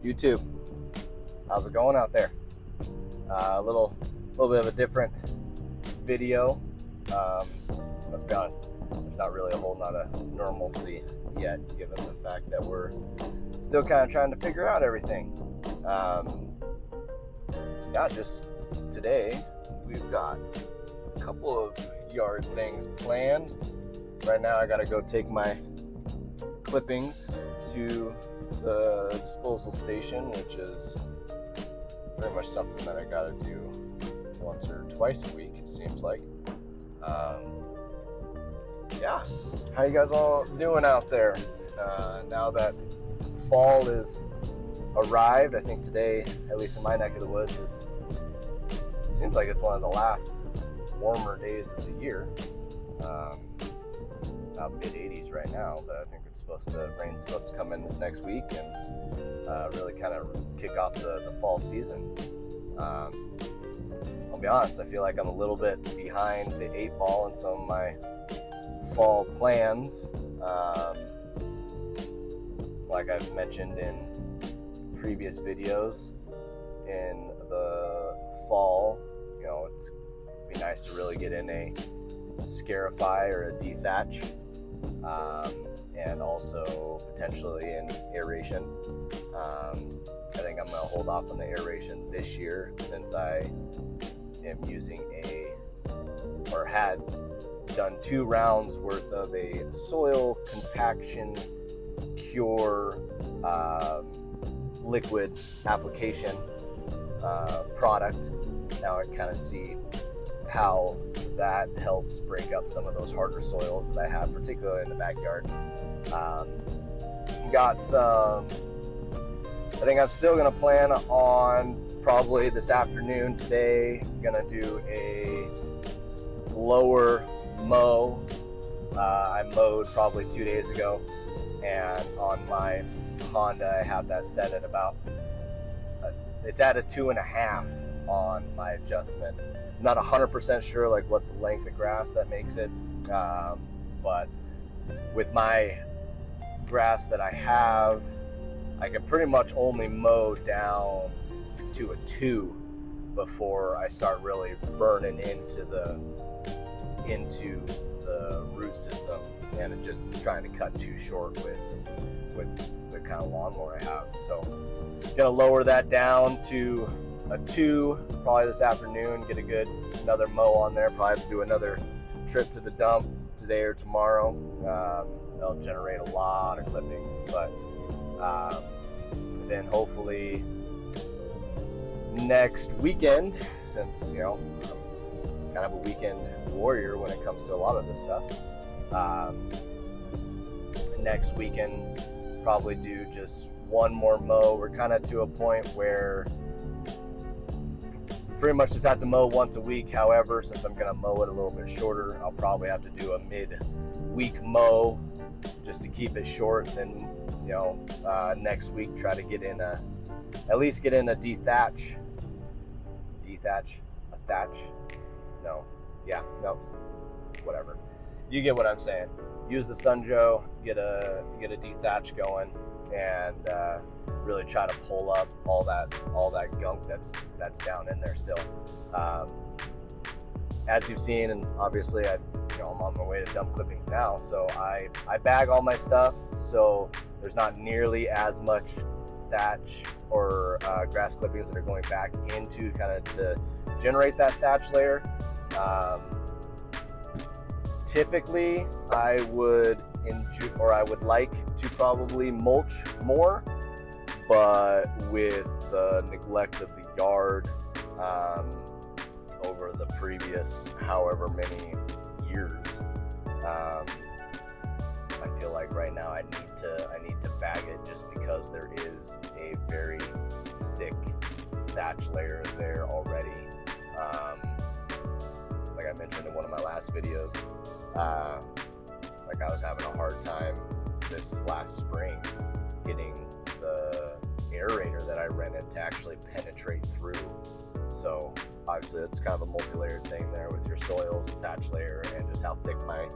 YouTube. How's it going out there? A little bit of a different video. Let's be honest, there's not really a whole lot of normalcy yet, given the fact that we're still kind of trying to figure out everything. Yeah, just today we've got a couple of yard things planned. Right now I gotta go take my clippings to the disposal station, which is pretty much something that I gotta do once or twice a week, it seems like. Yeah, how you guys all doing out there? Now that fall is arrived, I think today, at least in my neck of the woods, seems like it's one of the last warmer days of the year. About mid-80s right now, but I think rain's supposed to come in this next week and really kind of kick off the fall season. I'll be honest, I feel like I'm a little bit behind the 8 ball in some of my fall plans. Like I've mentioned in previous videos, in the fall, it'd be nice to really get in a scarify or a dethatch, and also potentially an aeration. I think I'm going to hold off on the aeration this year, since I am using had done 2 rounds worth of a soil compaction cure liquid application product. Now I kind of see how that helps break up some of those harder soils that I have, particularly in the backyard. Got some, I think I'm still gonna plan on probably this afternoon today, gonna do a lower mow. I mowed probably 2 days ago, and on my Honda I have that set at about, it's at a 2.5 on my adjustment. I'm not 100% sure like what the length of grass that makes it, but with my grass that I have, I can pretty much only mow down to a 2 before I start really burning into the root system, and it just trying to cut too short with the kind of lawnmower I have. So gonna lower that down to a 2 probably this afternoon, get another mow on there, probably have to do another trip to the dump today or tomorrow. They'll generate a lot of clippings, but then hopefully next weekend, since I'm kind of a weekend warrior when it comes to a lot of this stuff, next weekend probably do just one more mow. We're kind of to a point where pretty much just have to mow once a week. However, since I'm going to mow it a little bit shorter, I'll probably have to do a mid-week mow just to keep it short. Then, next week try to get in a dethatch, a thatch. Whatever. You get what I'm saying. Use the Sunjo, get a dethatch going, and really try to pull up all that gunk that's down in there still. As you've seen, and obviously I'm on my way to dump clippings now, so I bag all my stuff, so there's not nearly as much thatch or grass clippings that are going back into to generate that thatch layer. Typically I would like to probably mulch more, but with the neglect of the yard over the previous however many years, I feel like right now I need to bag it, just because there is a very thick thatch layer there already. Like I mentioned in one of my last videos, like I was having a hard time this last spring getting the aerator that I rented to actually penetrate through. So obviously it's kind of a multi-layered thing there with your soils, thatch layer, and just how thick my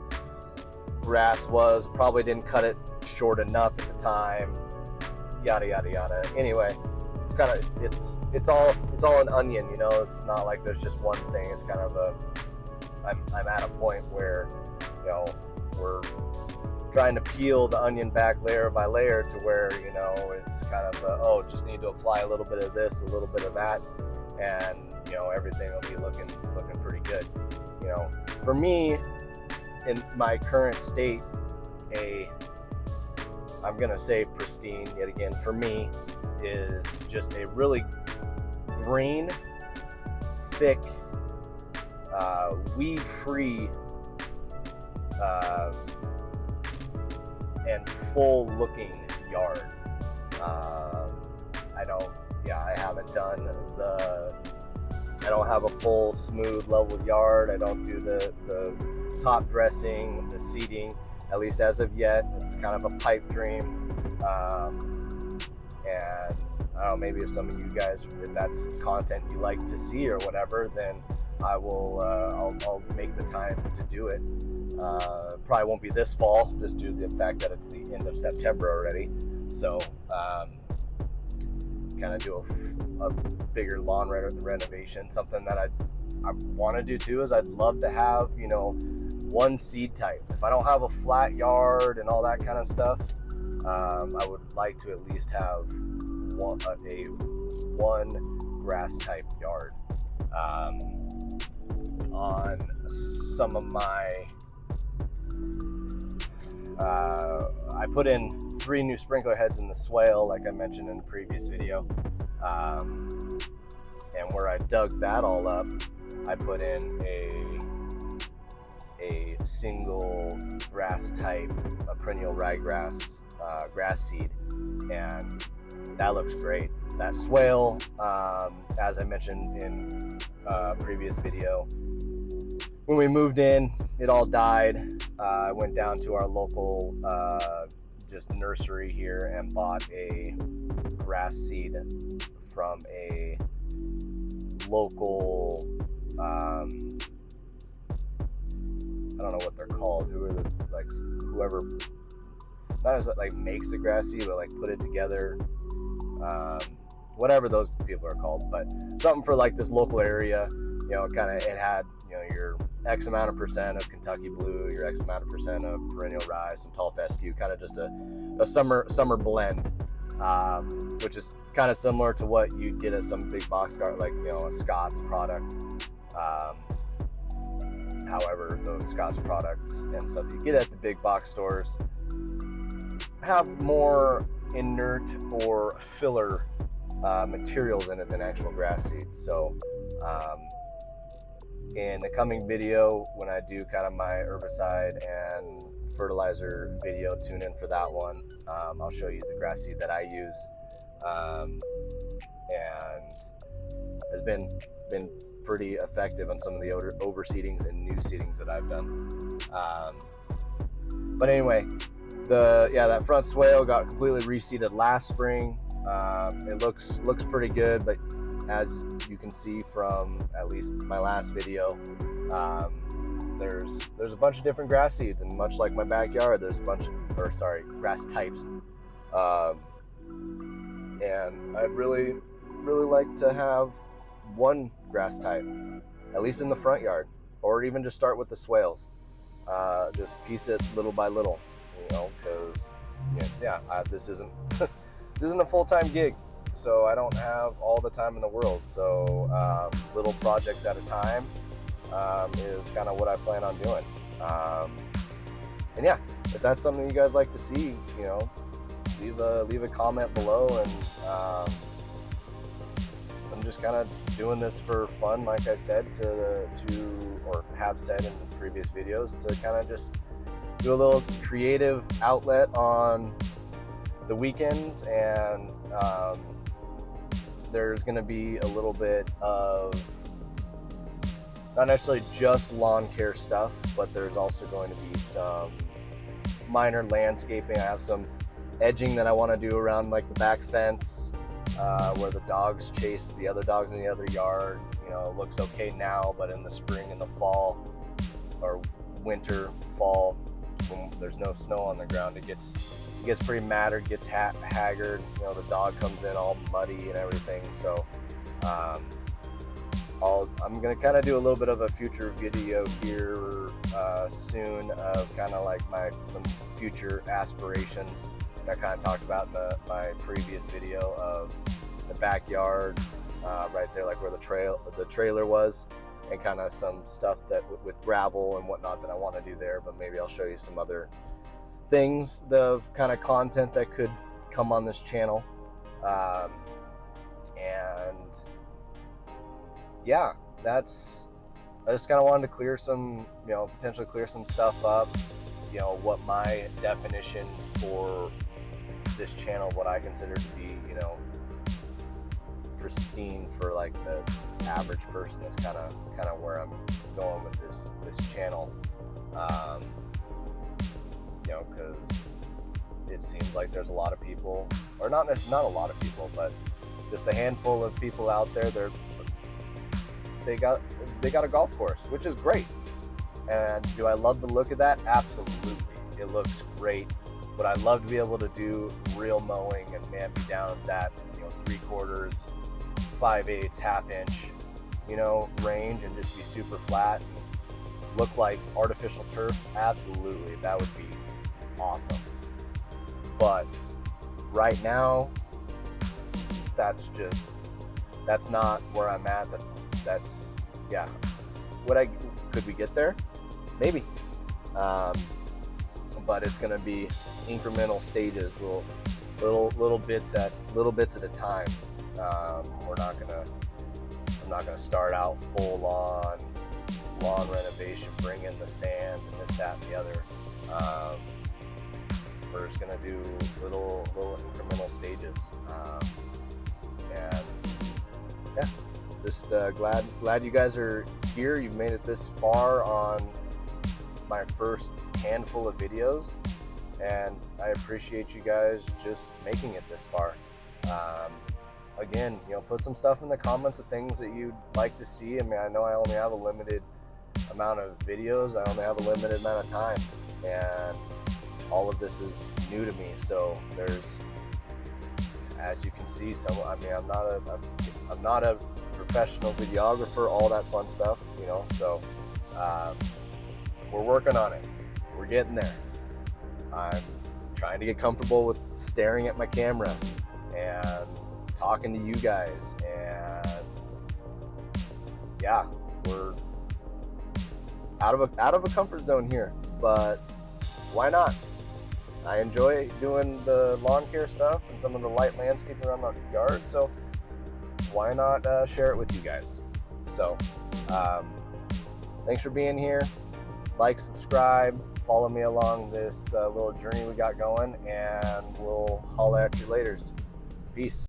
grass was. Probably didn't cut it short enough at the time. yada yada yada. Anyway, it's kind of it's all an onion, you know. It's not like there's just one thing. It's kind of a I'm at a point where, you know, we're trying to peel the onion back layer by layer to where, you know, it's kind of just need to apply a little bit of this, a little bit of that, and, you know, everything will be looking pretty good. You know, for me, in my current state, I'm gonna say pristine yet again for me is just a really green, thick, weed-free, and full-looking yard. I don't have a full, smooth, level yard. I don't do the top dressing, the seating, at least as of yet. It's kind of a pipe dream. And I don't know, maybe if some of you guys, if that's content you like to see or whatever, then I will, I'll make the time to do it. Probably won't be this fall, just due to the fact that it's the end of September already. So, kind of do a bigger lawn renovation. Something that I want to do too is I'd love to have, you know, one seed type. If I don't have a flat yard and all that kind of stuff, I would like to at least have one grass type yard. On some of my, I put in 3 new sprinkler heads in the swale, like I mentioned in the previous video. And where I dug that all up, I put in a single grass type, a perennial ryegrass grass seed, and that looks great. That swale, as I mentioned in a previous video, when we moved in, it all died. I went down to our local just nursery here and bought a grass seed from a local, I don't know what they're called. Whoever, not as like makes the grass seed, but like put it together. Whatever those people are called, but something for like this local area. You know, it had, you know, your X amount of percent of Kentucky Blue, your X amount of percent of perennial rye, some tall fescue, kind of just a summer blend, which is kind of similar to what you get at some big box garden, like, you know, a Scott's product. However, those Scott's products and stuff you get at the big box stores have more inert or filler materials in it than actual grass seeds. So in the coming video, when I do kind of my herbicide and fertilizer video, tune in for that one. I'll show you the grass seed that I use, and has been pretty effective on some of the overseedings and new seedings that I've done. But anyway, that front swale got completely reseeded last spring. It looks pretty good, but as you can see from at least my last video, there's a bunch of different grass seeds, and much like my backyard, there's a bunch of grass types, and I'd really like to have one grass type, at least in the front yard, or even just start with the swales. Just piece it little by little, you know, because this isn't this isn't a full-time gig, so I don't have all the time in the world. So little projects at a time is kind of what I plan on doing. And yeah, if that's something you guys like to see, you know, leave a comment below. And I'm just kind of doing this for fun, like I said, or have said in previous videos, to kind of just do a little creative outlet on the weekends. And there's going to be a little bit of, not necessarily just lawn care stuff, but there's also going to be some minor landscaping. I have some edging that I want to do around like the back fence, where the dogs chase the other dogs in the other yard. You know, it looks okay now, but in the spring and the fall, or winter, fall, when there's no snow on the ground, it gets he gets pretty mattered, gets haggard. You know, the dog comes in all muddy and everything. So I'm gonna kind of do a little bit of a future video here soon of kind of like some future aspirations that I kind of talked about in my previous video of the backyard, right there, like where the trailer was, and kind of some stuff that with gravel and whatnot that I want to do there. But maybe I'll show you some other things, the kind of content that could come on this channel. And yeah, I just kind of wanted to clear some, potentially clear some stuff up, what my definition for this channel, what I consider to be, pristine for like the average person is kind of where I'm going with this channel. Because it seems like there's a lot of people, or not a lot of people, but just a handful of people out there. They got a golf course, which is great. And do I love the look of that? Absolutely, it looks great. But I'd love to be able to do real mowing and man be down at that 3/4, 5/8, half-inch, range, and just be super flat, look like artificial turf. Absolutely, that would be awesome. But right now, that's not where I'm at. That's yeah. Could we get there? Maybe. But it's gonna be incremental stages, little bits at a time. I'm not gonna start out full on lawn renovation, bring in the sand and this, that, and the other. We're just gonna do little incremental stages, and yeah, just glad you guys are here. You've made it this far on my first handful of videos, and I appreciate you guys just making it this far. Again, put some stuff in the comments of things that you'd like to see. I mean, I know I only have a limited amount of videos. I only have a limited amount of time, and all of this is new to me. So there's, as you can see, I'm not a professional videographer, all that fun stuff, so we're working on it. We're getting there. I'm trying to get comfortable with staring at my camera and talking to you guys, and yeah, we're out of a comfort zone here, but why not? I enjoy doing the lawn care stuff and some of the light landscaping around the yard, so why not share it with you guys? So thanks for being here. Like, subscribe, follow me along this little journey we got going, and we'll holler at you later. Peace.